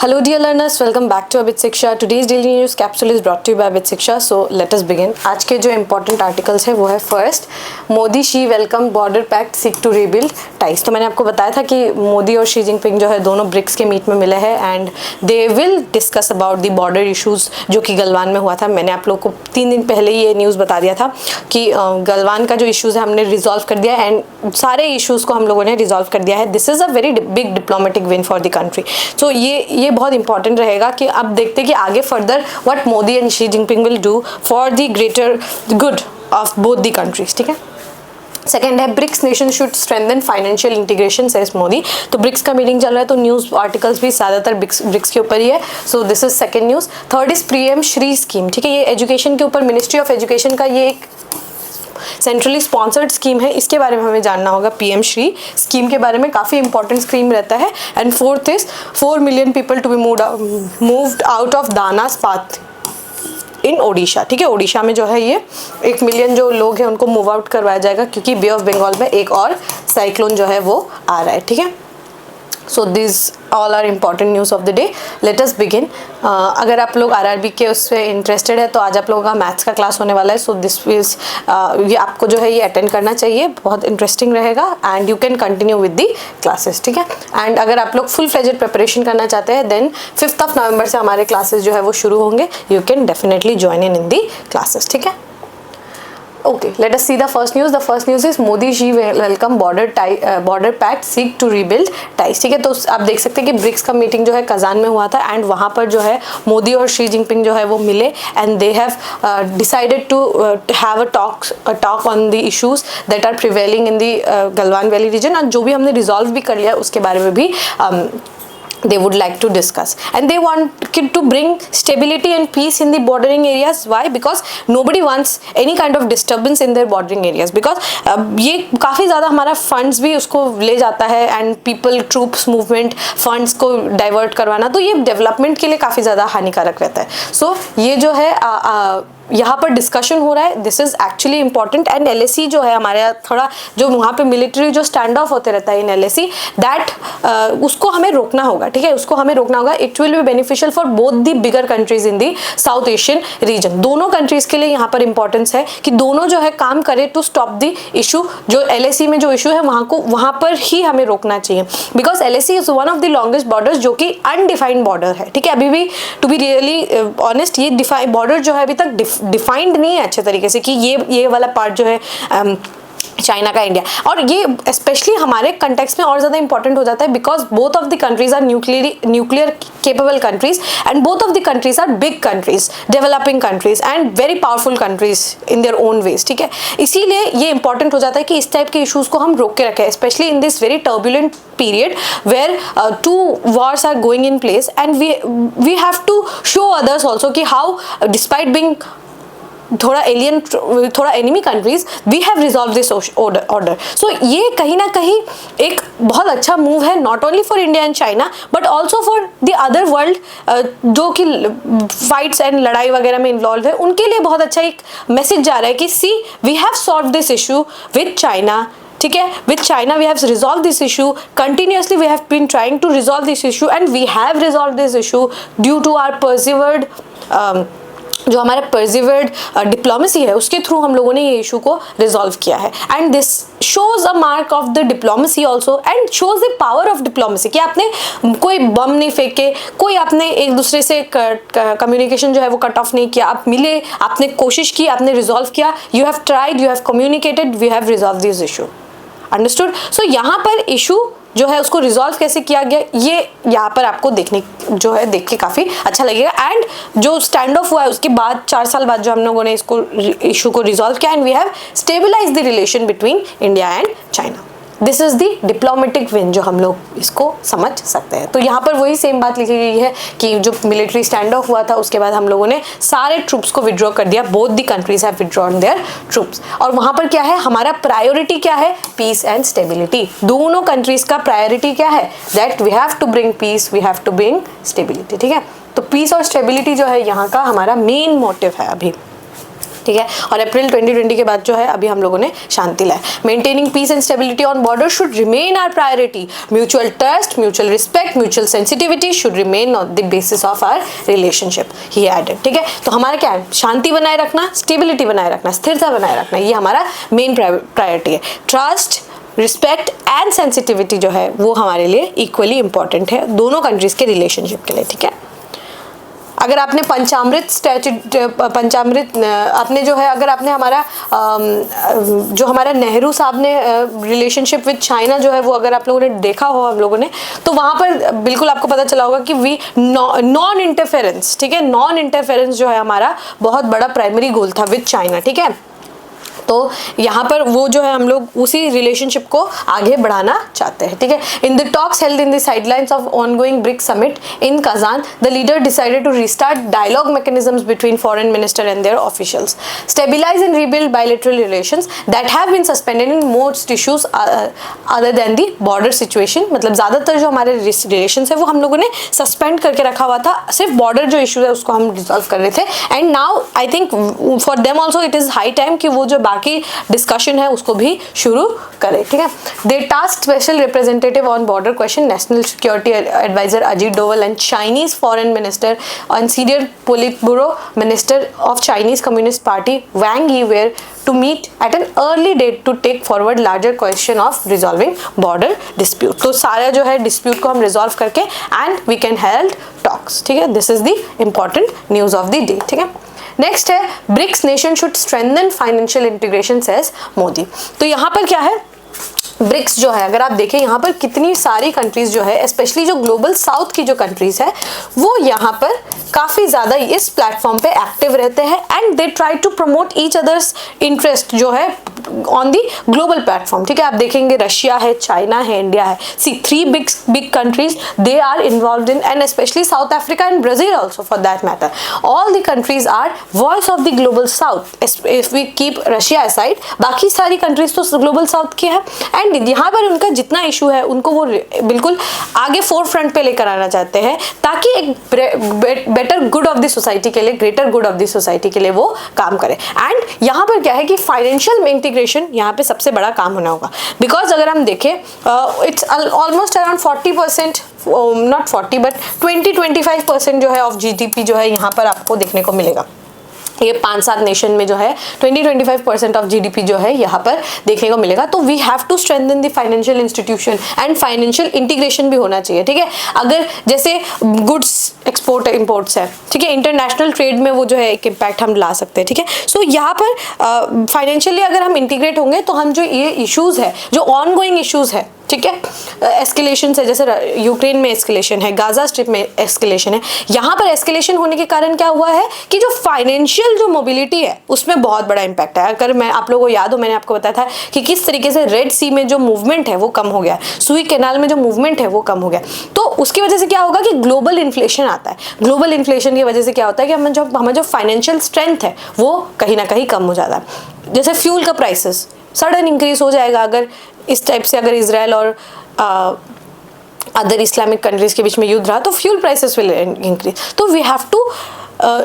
Hello dear learners, welcome back to Abit Shiksha. Today's daily news capsule is brought to you by Abit Shiksha. So let us begin. आज के जो important articles है वो है first, Modi Xi welcome border pact seek to rebuild ties. तो मैंने आपको बताया था कि मोदी और शी जिनपिंग जो है दोनों ब्रिक्स के मीट में मिले हैं and they will discuss about the border issues जो कि गलवान में हुआ था। मैंने आप लोग को 3 दिन पहले ये न्यूज़ बता दिया था कि गलवान का जो इशूज़ है हमने रिजॉल्व कर दिया एंड सारे इशूज़ को हम लोगों ने रिजॉल्व कर दिया है। This is a very big diplomatic win for the country. So ये बहुत इंपॉर्टेंट रहेगा कि अब देखते हैं कि आगे further what Modi and Xi Jinping will do for the greater good of both the countries. ठीक है। सेकेंड है BRICS nation should strengthen financial integration says Modi. तो ब्रिक्स का मीटिंग चल रहा है तो न्यूज़ आर्टिकल्स भी ज़्यादातर ब्रिक्स के ऊपर ही है। So this is second news. Third is PM Shri scheme. ठीक है, ये एजुकेशन के ऊपर मिनिस्ट्री ऑफ एजुकेशन का ये एक सेंट्रली स्पॉन्सर्ड स्कीम है, इसके बारे में हमें जानना होगा। पीएम श्री स्कीम के बारे में काफ़ी इंपॉर्टेंट स्कीम रहता है। And fourth is 4 million people to be moved out of Dana's path in Odisha. ठीक है, ओडिशा में जो है ये 1 मिलियन जो लोग हैं उनको मूव आउट करवाया जाएगा क्योंकि बे ऑफ बंगाल में एक और साइक्लोन जो है वो आ रहा है। ठीक है, so this all are important news of the day. Let us begin. अगर आप लोग आरआरबी के उससे इंटरेस्टेड है तो आज आप लोगों का मैथ्स का क्लास होने वाला है। सो दिस इज ये आपको जो है ये अटेंड करना चाहिए, बहुत इंटरेस्टिंग रहेगा and you can continue with the classes. ठीक है, एंड अगर आप लोग फुल फ्लेजेड प्रिपरेशन करना चाहते हैं देन 5th of November से हमारे क्लासेस जो है वो शुरू होंगे। You can definitely join in the classes. ठीक है, okay, let us see the first news. The first news is Modi ji welcome border pact seek to rebuild ties। ठीक है, तो आप देख सकते हैं कि ब्रिक्स का मीटिंग जो है कजान में हुआ था एंड वहाँ पर जो है मोदी और शी जिनपिंग जो है वो मिले and they have decided to have a talk on the issues that are prevailing in the Galwan valley region. और जो भी हमने रिजॉल्व भी कर लिया उसके बारे में भी they would like to discuss and they want to bring stability and peace in the bordering areas. Why? Because nobody wants any kind of disturbance in their bordering areas because ये काफ़ी ज़्यादा हमारा funds भी उसको ले जाता है and people troops movement funds को divert करवाना, तो ये development के लिए काफ़ी ज़्यादा हानिकारक रहता है। So ये जो है यहाँ पर डिस्कशन हो रहा है, this is actually important and LAC जो है हमारे थोड़ा जो वहाँ पे मिलिट्री जो स्टैंड ऑफ होते रहता है इन एलएसी दैट उसको हमें रोकना होगा। ठीक है, उसको हमें रोकना होगा। It will be beneficial for both the bigger countries in the south Asian region. दोनों कंट्रीज के लिए यहाँ पर इंपॉर्टेंस है कि दोनों जो है काम करे टू स्टॉप द इशू। जो एलएसी में जो इशू है वहाँ पर ही हमें रोकना चाहिए because LAC is one of the longest borders जो कि अनडिफाइंड बॉर्डर है। ठीक है, अभी भी टू बी रियली ऑनेस्ट ये बॉर्डर जो है अभी तक डिफाइंड नहीं है अच्छे तरीके से कि ये वाला पार्ट जो है चाइना का इंडिया। और ये स्पेशली हमारे कंटेक्स्ट में और ज़्यादा इंपॉर्टेंट हो जाता है because both of the countries are nuclear capable countries and both of the countries are big countries, developing countries and very powerful countries in their own ways. ठीक है, इसीलिए ये इंपॉर्टेंट हो जाता है कि इस टाइप के इशूज़ को हम रोक के रखें specially in this very turbulent period where 2 wars are going in place and we have to show others also कि how despite being थोड़ा एलियन थोड़ा enemy countries we have resolve this order. So ये कहीं ना कहीं एक बहुत अच्छा मूव है not only for India and China but also for the other world जो कि फाइट्स एंड लड़ाई वगैरह में इन्वॉल्व है उनके लिए बहुत अच्छा एक मैसेज जा रहा है कि see we have solve this issue with China. ठीक है, with China we have resolved this issue continuously, we have been trying to resolve this issue and we have resolved this issue due to our persevered जो हमारा persevered diplomacy है उसके through हम लोगों ने ये इशू को रिजॉल्व किया है and this shows a mark of the diplomacy also and shows the power of diplomacy कि आपने कोई बम नहीं फेंके, कोई आपने एक दूसरे से कम्युनिकेशन जो है वो कट ऑफ नहीं किया, आप मिले, आपने कोशिश की, आपने रिजॉल्व किया, you have tried, you have communicated, we have resolve this issue. Understood? So यहाँ पर इशू जो है उसको रिजॉल्व कैसे किया गया ये यहाँ पर आपको देख के काफ़ी अच्छा लगेगा एंड जो स्टैंड ऑफ हुआ है उसके बाद 4 साल बाद जो हम लोगों ने इसको इशू को रिजॉल्व किया and we have stabilise the relation between India and China. This is the diplomatic win जो हम लोग इसको समझ सकते हैं। तो यहाँ पर वही सेम बात लिखी गई है कि जो मिलिट्री स्टैंड ऑफ हुआ था उसके बाद हम लोगों ने सारे ट्रूप्स को विड्रॉ कर दिया, both the countries have withdrawn their troops. और वहाँ पर क्या है, हमारा प्रायोरिटी क्या है, पीस एंड स्टेबिलिटी। दोनों कंट्रीज का प्रायोरिटी क्या है, that we have to bring peace, we have to bring stability. ठीक है, तो पीस और स्टेबिलिटी जो है यहाँ का हमारा मेन मोटिव है अभी। ठीक है। और अप्रैल 2020 के बाद जो है अभी हम लोगों ने शांति लाया। Maintaining peace and stability on border should remain our priority. Mutual trust, mutual respect, mutual sensitivity should remain on the basis of our relationship, he added. ठीक है, तो हमारा क्या है, शांति बनाए रखना, स्टेबिलिटी बनाए रखना, स्थिरता बनाए रखना, ये हमारा मेन प्रायोरिटी है। ट्रस्ट, रिस्पेक्ट एंड सेंसिटिविटी जो है वो हमारे लिए इक्वली इंपॉर्टेंट है दोनों कंट्रीज के रिलेशनशिप के लिए। ठीक है, अगर आपने पंचामृत आपने जो है, अगर आपने हमारा जो हमारा नेहरू साहब ने रिलेशनशिप विद चाइना जो है वो अगर आप लोगों ने देखा हो हम लोगों ने, तो वहाँ पर बिल्कुल आपको पता चला होगा कि नॉन इंटरफेरेंस, ठीक है, नॉन इंटरफेरेंस जो है हमारा बहुत बड़ा प्राइमरी गोल था विद चाइना। ठीक है, तो यहाँ पर वो जो है हम लोग उसी रिलेशनशिप को आगे बढ़ाना चाहते हैं। ठीक है, in the talks held in the sidelines of ongoing BRICS summit in Kazan, the leader decided to restart dialogue mechanisms between foreign minister and their officials, stabilise and rebuild bilateral relations that have been suspended in most issues other than the border situation. मतलब ज़्यादातर जो हमारे relation है वो हम लोगों ने suspend करके रखा हुआ था, सिर्फ बॉर्डर जो इशू है उसको हम रिजॉल्व कर रहे थे। And now I think for them also it is high time कि वो जो बाकी डिस्कशन है उसको भी शुरू करें। ठीक है, the task special representative on border question national security adviser Ajit Doval and Chinese foreign minister and senior politburo minister of Chinese communist party Wang Yi were to meet at an early date to take forward larger question of resolving border dispute। तो सारा जो है dispute को हम resolve करके and we can hold talks। ठीक है, this is the important news of the day। ठीक है, नेक्स्ट है BRICS nation should strengthen financial integration says Modi. तो यहाँ पर क्या है, ब्रिक्स जो है अगर आप देखें यहाँ पर कितनी सारी कंट्रीज जो है, स्पेशली जो ग्लोबल साउथ की जो कंट्रीज है वो यहाँ पर काफ़ी ज़्यादा इस प्लेटफॉर्म पे एक्टिव रहते हैं and they try to promote each others interest जो है ऑन दी ग्लोबल प्लेटफॉर्म। ठीक है, आप देखेंगे रशिया है, चाइना है, इंडिया है, see three big countries they are involve in, and specially South Africa and Brazil also for that matter. All the countries are voice of the global south. If we keep Russia aside, बाकी सारी countries तो global south की है and यहाँ पर उनका जितना issue है उनको वो बिल्कुल आगे फोर फ्रंट पे लेकर आना चाहते हैं ताकि एक better good of the society के लिए, greater good of the society के लिए वो काम करे। एंड यहाँ पर क्या है कि फाइनेंशियल इंटीग्रेशन यहाँ पे सबसे बड़ा काम होना होगा, बिकॉज अगर हम देखें it's almost around 40%, not 40 but 20-25% जो है ऑफ GDP जो है यहाँ पर आपको देखने को मिलेगा। ये 5-7 नेशन में जो है 20-25% ऑफ GDP जो है यहाँ पर देखने को मिलेगा। तो we have to strengthen the financial institution and financial integration भी होना चाहिए। ठीक है, अगर जैसे गुड्स एक्सपोर्ट इम्पोर्ट्स है, ठीक है, इंटरनेशनल ट्रेड में वो जो है एक इम्पैक्ट हम ला सकते हैं। ठीक है, सो यहाँ पर फाइनेंशियली अगर हम इंटीग्रेट होंगे तो हम जो ये इश्यूज़ है, जो ऑन गोइंग इश्यूज़ है, ठीक है, एस्केलेशन है, जैसे यूक्रेन में एस्केलेशन है, गाजा स्ट्रिप में एस्केलेशन है, यहाँ पर एस्केलेशन होने के कारण क्या हुआ है कि जो फाइनेंशियल जो मोबिलिटी है उसमें बहुत बड़ा इम्पैक्ट है। अगर मैं आप लोगों को याद हो, मैंने आपको बताया था कि किस तरीके से रेड सी में जो मूवमेंट है वो कम हो गया, सुई कैनाल में जो मूवमेंट है वो कम हो गया। तो उसकी वजह से क्या होगा कि ग्लोबल इन्फ्लेशन आता है। ग्लोबल इन्फ्लेशन की वजह से क्या होता है कि हमारा जो फाइनेंशियल स्ट्रेंथ है वो कहीं ना कहीं कम हो जाता है। जैसे फ्यूल का प्राइसेस सडन इंक्रीज हो जाएगा अगर इस टाइप से, अगर इजराइल और अदर इस्लामिक कंट्रीज के बीच में युद्ध रहा तो फ्यूल प्राइसेस विल इंक्रीज। तो we have to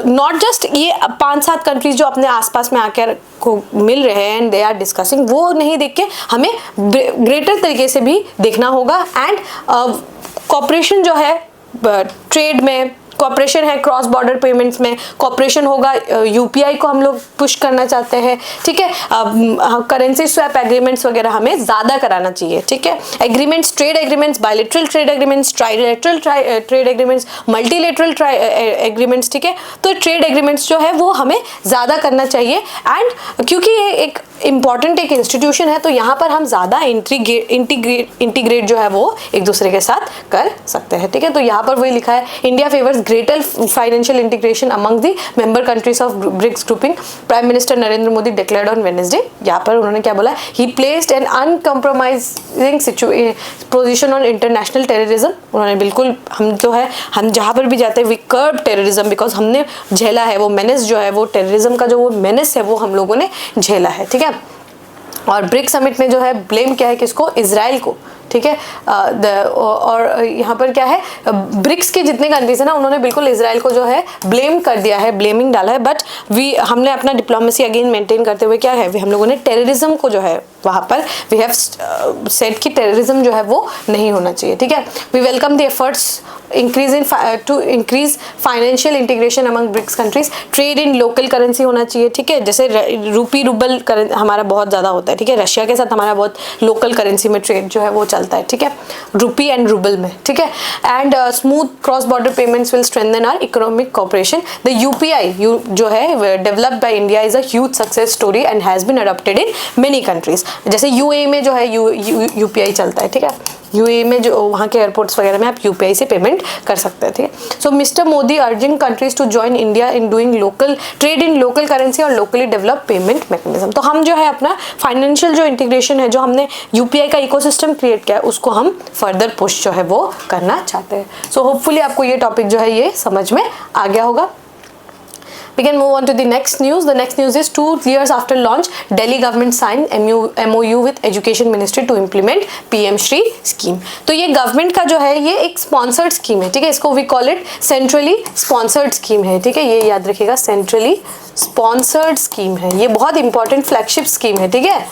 not just ये 5-7 कंट्रीज जो अपने आसपास में आकर को मिल रहे हैं एंड दे आर डिस्कसिंग, वो नहीं देख के हमें ग्रेटर तरीके से भी देखना होगा। एंड कॉपरेशन जो है ट्रेड में, कॉपरेशन है क्रॉस बॉर्डर पेमेंट्स में, कॉपरेशन होगा, UPI को हम लोग पुश करना चाहते हैं। ठीक है, करेंसी स्वैप एग्रीमेंट्स वगैरह हमें ज़्यादा कराना चाहिए। ठीक है, agreements, trade agreements, bilateral trade agreements, trilateral trade agreements, multilateral agreements. ठीक है, तो ट्रेड एग्रीमेंट्स जो है वो हमें ज़्यादा करना चाहिए। एंड क्योंकि ये एक इम्पॉर्टेंट एक इंस्टीट्यूशन है तो यहाँ पर हम ज़्यादा इंटीग्रेट जो है वो एक दूसरे के साथ कर सकते हैं। ठीक है, तो यहाँ पर वही लिखा है, India favours greater financial integration among the member countries of BRICS grouping, Prime Minister Narendra Modi declared on Wednesday। यहाँ पर उन्होंने क्या बोला, he placed an uncompromising position on international terrorism। उन्होंने बिल्कुल हम जो है, हम जहाँ पर भी जाते हैं we curb terrorism because हमने झेला है वो मेनेस जो है, वो टेररिज्म का जो वो मेनेस है वो हम लोगों ने झेला है। ठीक है, और ब्रिक्स समिट में जो है ब्लेम क्या है किसको, इजराइल को, ठीक है। और यहाँ पर क्या है, ब्रिक्स के जितने कंट्रीज है ना, उन्होंने बिल्कुल इजराइल को जो है ब्लेम कर दिया है, ब्लेमिंग डाला है, बट हमने अपना डिप्लोमेसी अगेन मेंटेन करते हुए क्या है, हम लोगों ने टेररिज्म को जो है वहाँ पर वी हैव सेड कि टेररिज्म जो है वो नहीं होना चाहिए, ठीक है। We welcome the efforts to increase financial integration among BRICS countries, trade in local currency होना चाहिए, ठीक है। जैसे रूपी रूबल हमारा बहुत ज़्यादा होता है, ठीक है। रशिया के साथ हमारा बहुत लोकल करेंसी में ट्रेड जो है वो चलता है, ठीक है, रूपी एंड रूबल में, ठीक है। And smooth cross border payments will strengthen our economic cooperation. The UPI जो है developed by India is a huge success story and has been adopted in many countries. जैसे यूएई में जो है UPI चलता है, ठीक है। यूएई में जो वहाँ के एयरपोर्ट्स वगैरह में आप यूपीआई से पेमेंट कर सकते हैं, ठीक है। So mister Modi urging countries to join India in doing local trade in local currency और लोकली डेवलप पेमेंट मैकेनिज्म। तो हम जो है अपना फाइनेंशियल जो इंटीग्रेशन है, जो हमने यूपीआई का इकोसिस्टम क्रिएट किया है, उसको हम फर्दर पुश जो है वो करना चाहते हैं। सो होपफुली आपको ये टॉपिक जो है ये समझ में आ गया होगा। We can move on to the next news. The next news is 2 years after launch, Delhi government signed MOU with Education Ministry to implement PM Shri scheme. तो ये गवर्नमेंट का जो है ये एक स्पॉन्सर्ड स्कीम है, ठीक है। इसको we call it centrally sponsored scheme है, ठीक है। ये याद रखिएगा, सेंट्रली स्पॉन्सर्ड स्कीम है, ये बहुत इंपॉर्टेंट फ्लैगशिप स्कीम है, ठीक है।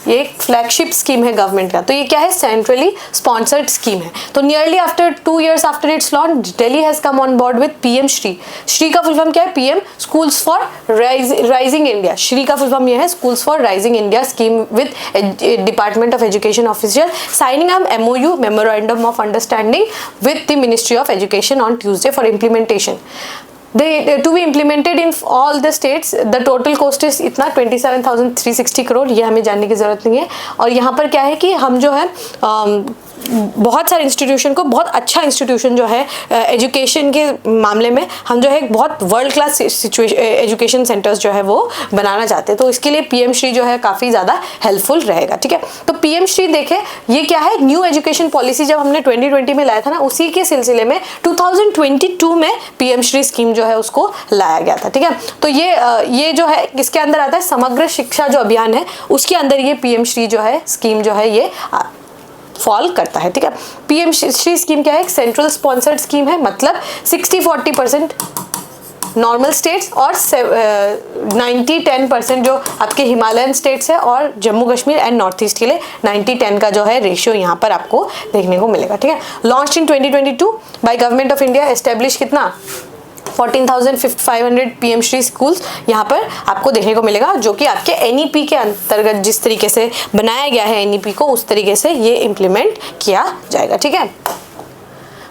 ये एक फ्लैगशिप स्कीम है गवर्नमेंट का। तो ये क्या है, सेंट्रली स्पॉन्सर्ड स्कीम है। तो nearly after 2 years after it's launch, Delhi has come on board with PM Shri. Shri का फुल फॉर्म क्या है, PM schools for rising India. Shri का फुल फॉर्म ये है, schools for rising India scheme with department of education official signing up MOU memorandum of understanding with the ministry of education on Tuesday for implementation. to be implemented in all the states. The total cost is इतना 27,360 करोड़, ये हमें जानने की ज़रूरत नहीं है। और यहाँ पर क्या है कि हम जो है बहुत सारे इंस्टीट्यूशन को, बहुत अच्छा इंस्टीट्यूशन जो है एजुकेशन के मामले में हम जो है बहुत वर्ल्ड क्लास एजुकेशन सेंटर्स जो है वो बनाना चाहते हैं। तो इसके लिए पीएम श्री जो है काफ़ी ज़्यादा हेल्पफुल रहेगा, ठीक है। तो पीएम श्री देखें, ये क्या है, न्यू एजुकेशन पॉलिसी जब हमने 2020 में लाया था ना, उसी के सिलसिले में 2022 में पीएम श्री स्कीम जो है उसको लाया गया था, ठीक है। तो ये जो है किसके अंदर आता है, समग्र शिक्षा जो अभियान है उसके अंदर ये पीएम श्री जो है स्कीम जो है ये फॉल करता है, ठीक है। पीएम श्री स्कीम क्या है, एक सेंट्रल स्पॉन्सर्ड स्कीम है, मतलब 60-40% नॉर्मल स्टेट्स और 90-10% जो आपके हिमालयन स्टेट्स है, और Jammu Kashmir and north east के लिए 90-10 का जो है रेशियो यहाँ पर आपको देखने को मिलेगा, ठीक है। Launch in 2022 by government of India, establish कितना 14,500 पीएम श्री स्कूल्स यहाँ पर आपको देखने को मिलेगा, जो कि आपके एनईपी के अंतर्गत जिस तरीके से बनाया गया है एनईपी को, उस तरीके से ये इम्प्लीमेंट किया जाएगा, ठीक है।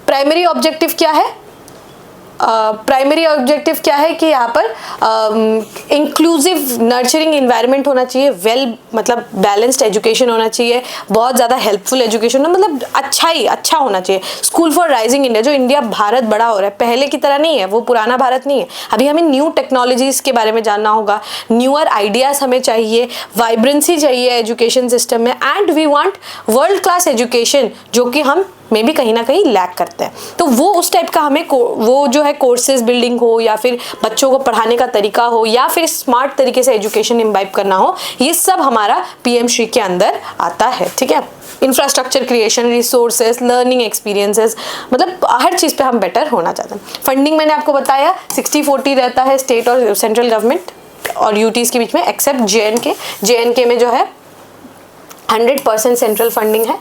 प्राइमरी ऑब्जेक्टिव क्या है, प्राइमरी ऑब्जेक्टिव क्या है कि यहाँ पर इंक्लूसिव नर्चरिंग इन्वायरमेंट होना चाहिए, वेल मतलब बैलेंस्ड एजुकेशन होना चाहिए, बहुत ज़्यादा हेल्पफुल एजुकेशन, मतलब अच्छा होना चाहिए। स्कूल फॉर राइजिंग इंडिया, जो इंडिया भारत बड़ा हो रहा है, पहले की तरह नहीं है, वो पुराना भारत नहीं है। अभी हमें न्यू टेक्नोलॉजीज के बारे में जानना होगा, न्यूअर आइडियाज़ हमें चाहिए, वाइब्रेंसी चाहिए एजुकेशन सिस्टम में, and we want world class education, जो कि हम में भी कहीं ना कहीं लैक करते हैं। तो वो उस टाइप का हमें वो जो है कोर्सेज बिल्डिंग हो, या फिर बच्चों को पढ़ाने का तरीका हो, या फिर स्मार्ट तरीके से एजुकेशन इम्बाइब करना हो, ये सब हमारा पीएम श्री के अंदर आता है, ठीक है। Infrastructure creation, resources, learning experiences, मतलब हर चीज़ पे हम बेटर होना चाहते हैं। फंडिंग मैंने आपको बताया 60-40 रहता है स्टेट और सेंट्रल गवर्नमेंट और यूटीज के बीच में, एक्सेप्ट JNK में जो है 100% सेंट्रल फंडिंग है,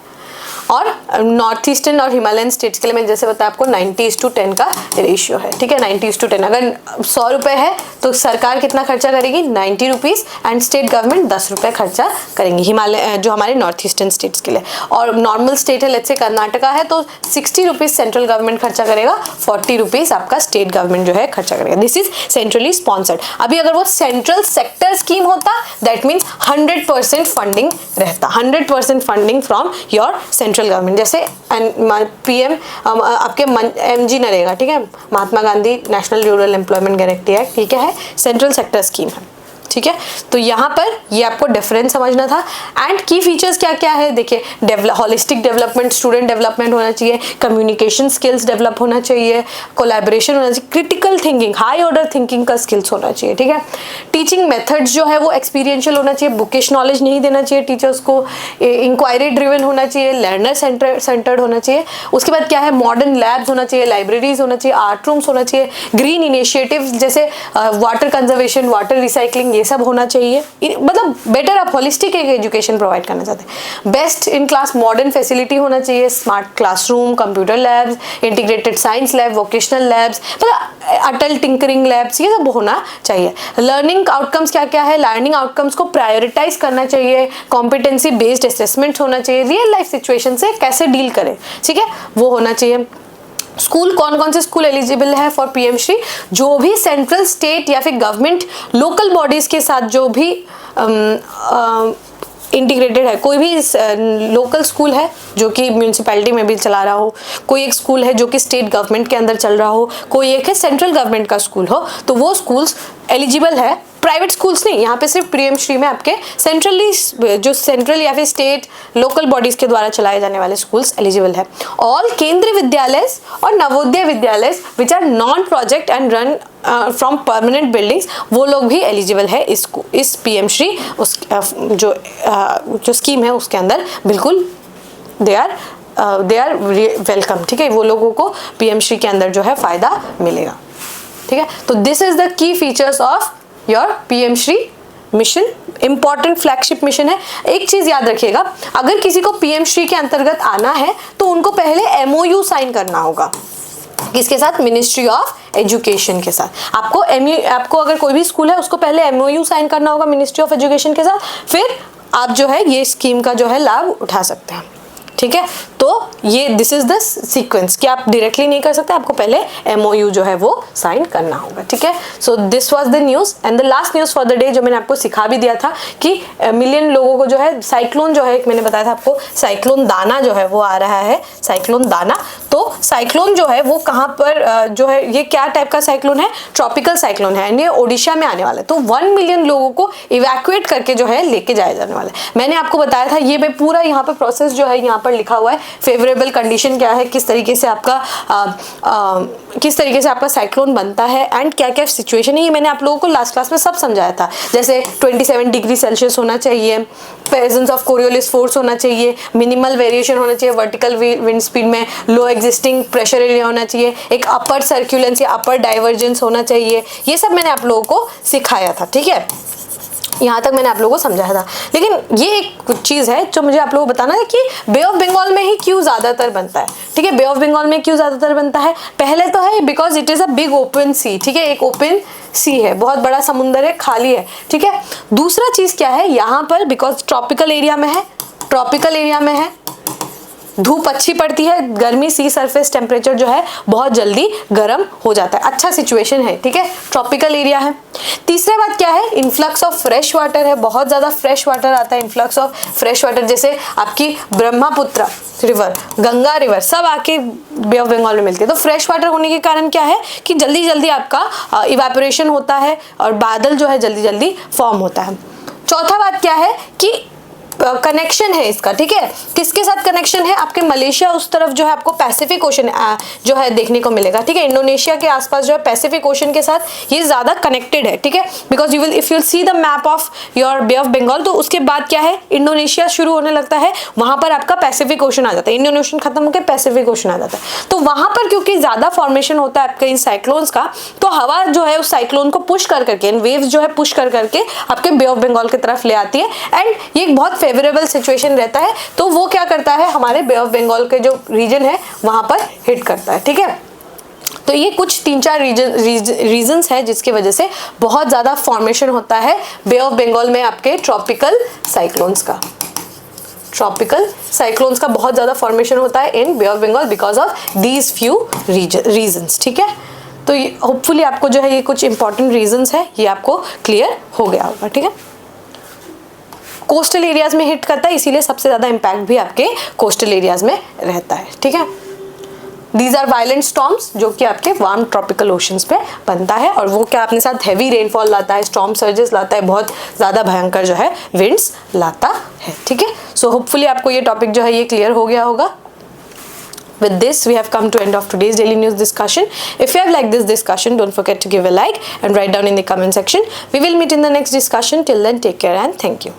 और नॉर्थ ईस्टर्न और हिमालयन स्टेट्स के लिए मैं जैसे बताया आपको 90:10 का रेशियो है, ठीक है। 90:10, अगर 100 रुपये है तो सरकार कितना खर्चा करेगी, 90 रुपीज़, एंड स्टेट गवर्नमेंट 10 रुपये खर्चा करेंगी हिमालय जो हमारे नॉर्थ ईस्टर्न स्टेट्स के लिए। और नॉर्मल स्टेट है, लेट्स से कर्नाटका है, तो 60 रुपीज़ सेंट्रल गवर्नमेंट खर्चा करेगा, 40 रुपीज़ आपका स्टेट गवर्नमेंट जो है खर्चा करेगा। This is centrally sponsored. अभी अगर वो सेंट्रल सेक्टर स्कीम होता, दैट मीन्स 100% फंडिंग रहता, 100% funding from your central government. जैसे पीएम आपके MG नरेगा, ठीक है, Mahatma Gandhi national rural employment guarantee act, ठीक है, सेंट्रल सेक्टर स्कीम है। ठीक है, तो यहाँ पर ये आपको डिफरेंस समझना था। एंड की फीचर्स क्या क्या है देखिए, होलिस्टिक डेवलपमेंट, स्टूडेंट डेवलपमेंट होना चाहिए, कम्युनिकेशन स्किल्स डेवलप होना चाहिए, कोलैबोरेशन होना चाहिए, critical thinking, high order thinking का स्किल्स होना चाहिए, ठीक है। टीचिंग मेथड्स जो है वो एक्सपीरियंशियल होना चाहिए, बुकिश नॉलेज नहीं देना चाहिए टीचर्स को, इंक्वायरी ड्रिवन होना चाहिए, लर्नर सेंटर्ड होना चाहिए। उसके बाद क्या है, मॉडर्न लैब्स होना चाहिए, लाइब्रेरीज होना चाहिए, आर्ट रूम्स होना चाहिए, ग्रीन इनिशिएटिव जैसे वाटर कंजर्वेशन, वाटर रिसाइकलिंग, ये सब होना चाहिए। मतलब बेटर आप होलिस्टिक एक एजुकेशन प्रोवाइड करना चाहते हैं। Best in class modern facility होना चाहिए, smart classroom, computer labs, integrated science lab, vocational labs, मतलब अटल टिंकरिंग लैब्स, ये सब होना चाहिए। लर्निंग आउटकम्स क्या क्या है, लर्निंग आउटकम्स को प्रायोरिटाइज करना चाहिए, कॉम्पिटेंसी बेस्ड असेसमेंट होना चाहिए, रियल लाइफ सिचुएशन से कैसे डील करें, ठीक है, वो होना चाहिए। स्कूल, कौन कौन से स्कूल एलिजिबल है फॉर पीएम श्री, जो भी सेंट्रल, स्टेट या फिर गवर्नमेंट लोकल बॉडीज के साथ जो भी इंटीग्रेटेड है, कोई भी लोकल स्कूल है जो कि म्यूनसिपैलिटी में भी चला रहा हो, कोई एक स्कूल है जो कि स्टेट गवर्नमेंट के अंदर चल रहा हो, कोई एक है सेंट्रल गवर्नमेंट का स्कूल हो, तो वो स्कूल्स एलिजिबल है। प्राइवेट स्कूल्स नहीं, यहाँ पे सिर्फ पीएम श्री में आपके सेंट्रली, जो सेंट्रल या फिर स्टेट लोकल बॉडीज के द्वारा चलाए जाने वाले स्कूल्स एलिजिबल है। ऑल केंद्रीय विद्यालय और Navodaya Vidyalaya which are non project and run from permanent buildings, वो लोग भी एलिजिबल है इस पीएम श्री जो स्कीम है उसके अंदर, बिल्कुल दे आर वेलकम, ठीक है। वो लोगों को पीएम श्री के अंदर जो है फायदा मिलेगा, ठीक है। तो this is the key features of your PM Shri mission, important flagship mission है। एक चीज याद रखिएगा, अगर किसी को पीएम श्री के अंतर्गत आना है तो उनको पहले एमओयू साइन करना होगा, किसके साथ, मिनिस्ट्री ऑफ एजुकेशन के साथ। आपको अगर कोई भी स्कूल है उसको पहले एमओयू साइन करना होगा मिनिस्ट्री ऑफ एजुकेशन के साथ, फिर आप जो है ये स्कीम का जो है लाभ उठा सकते हैं, ठीक है। तो ये दिस इज द सीक्वेंस कि आप डायरेक्टली नहीं कर सकते, आपको पहले एमओयू जो है वो साइन करना होगा, ठीक है। So this was the news and the last news for the day, जो मैंने आपको सिखा भी दिया था कि मिलियन लोगों को जो है साइक्लोन जो है, एक मैंने बताया था आपको, साइक्लोन दाना जो है वो आ रहा है, साइक्लोन दाना। तो साइक्लोन जो है वो कहाँ पर जो है, ये क्या टाइप का साइक्लोन है, ट्रॉपिकल साइक्लोन है, ये ओडिशा में आने वाला है। तो 1 मिलियन लोगों को इवैक्यूएट करके जो है लेके जाया जाने वाला है। मैंने आपको बताया था, ये मैं पूरा यहाँ पर प्रोसेस जो है यहाँ पर लिखा हुआ है, फेवरेबल कंडीशन क्या है, किस तरीके से आपका साइक्लोन बनता है एंड क्या क्या सिचुएशन है, ये मैंने आप लोगों को लास्ट क्लास में सब समझाया था। जैसे 27 डिग्री सेल्सियस होना चाहिए, प्रेजेंस ऑफ कोरियोलिस फोर्स होना चाहिए, मिनिमल वेरिएशन होना चाहिए वर्टिकल विंड स्पीड में, लो एग्जिस्टिंग प्रेशर एरिया होना चाहिए, एक अपर सर्क्यूलेंस या अपर डाइवर्जेंस होना चाहिए, ये सब मैंने आप लोगों को सिखाया था, ठीक है। यहाँ तक मैंने आप लोगों को समझाया था। लेकिन ये एक चीज़ है जो मुझे आप लोगों को बताना है कि बे ऑफ बंगाल में ही क्यों ज़्यादातर बनता है, ठीक है। बे ऑफ बंगाल में क्यों ज़्यादातर बनता है, पहले तो है because it is a big open sea, ठीक है, एक ओपन सी है, बहुत बड़ा समुंदर है, खाली है, ठीक है। दूसरा चीज़ क्या है, यहाँ पर बिकॉज ट्रॉपिकल एरिया में है, धूप अच्छी पड़ती है, गर्मी, सी सरफेस टेम्परेचर जो है बहुत जल्दी गर्म हो जाता है, अच्छा सिचुएशन है, ठीक है, ट्रॉपिकल एरिया है। तीसरा बात क्या है, इन्फ्लक्स ऑफ फ्रेश वाटर है, बहुत ज़्यादा फ्रेश वाटर आता है, इन्फ्लक्स ऑफ फ्रेश वाटर, जैसे आपकी ब्रह्मपुत्र रिवर, गंगा रिवर, सब आके बे ऑफ बंगाल में मिलती है। तो फ्रेश वाटर होने के कारण क्या है कि जल्दी जल्दी आपका इवेपोरेशन होता है और बादल जो है जल्दी जल्दी फॉर्म होता है। चौथा बात क्या है कि कनेक्शन है इसका, ठीक है, किसके साथ कनेक्शन है, आपके मलेशिया उस तरफ जो है आपको पैसिफिक ओशन जो है देखने को मिलेगा, ठीक है। इंडोनेशिया के आसपास जो है पैसिफिक ओशन के साथ ये ज्यादा कनेक्टेड है, ठीक है, because you will if you see the map of your bay of Bengal, तो उसके बाद क्या है, इंडोनेशिया शुरू होने लगता है, वहां पर आपका पैसिफिक ओशन आ जाता है, इंडियन ओशन खत्म होकर पैसिफिक ओशन आ जाता है। तो वहां पर क्योंकि ज्यादा फॉर्मेशन होता है आपके इन साइक्लोन्स का, तो हवा जो है उस साइक्लोन को पुश कर करके, वेव्स जो है पुश कर करके आपके बे ऑफ बंगाल की तरफ ले आती है एंड ये एक बहुत फेवरेबल सिचुएशन रहता है। तो वो क्या करता है, हमारे बे ऑफ बंगाल के जो रीजन है वहां पर हिट करता है, ठीक है। तो ये कुछ 3-4 रीजंस है जिसकी वजह से बहुत ज्यादा फॉर्मेशन होता है बे ऑफ बंगाल में आपके ट्रॉपिकल साइक्लोन्स का बहुत ज्यादा फॉर्मेशन होता है in bay of Bengal because of these few reasons, ठीक है। तो होपफुली आपको जो है ये कुछ इंपॉर्टेंट रीजंस है ये आपको क्लियर हो गया होगा, ठीक है। कोस्टल एरियाज में हिट करता है, इसीलिए सबसे ज्यादा इंपैक्ट भी आपके कोस्टल एरियाज में रहता है, ठीक है। दीज आर वायलेंट स्टॉर्म्स जो कि आपके वार्म ट्रॉपिकल ओशंस पे बनता है, और वो क्या अपने साथ हैवी रेनफॉल लाता है, स्टॉर्म सर्जेस लाता है, बहुत ज़्यादा भयंकर जो है विंड्स लाता है, ठीक है। सो होपफुली आपको ये टॉपिक जो है ये क्लियर हो गया होगा। With this, we have come to end of today's daily news discussion. If you have liked this discussion, don't forget to give a like and write down in the comment section. We will meet in the next discussion. Till then, take care and thank you.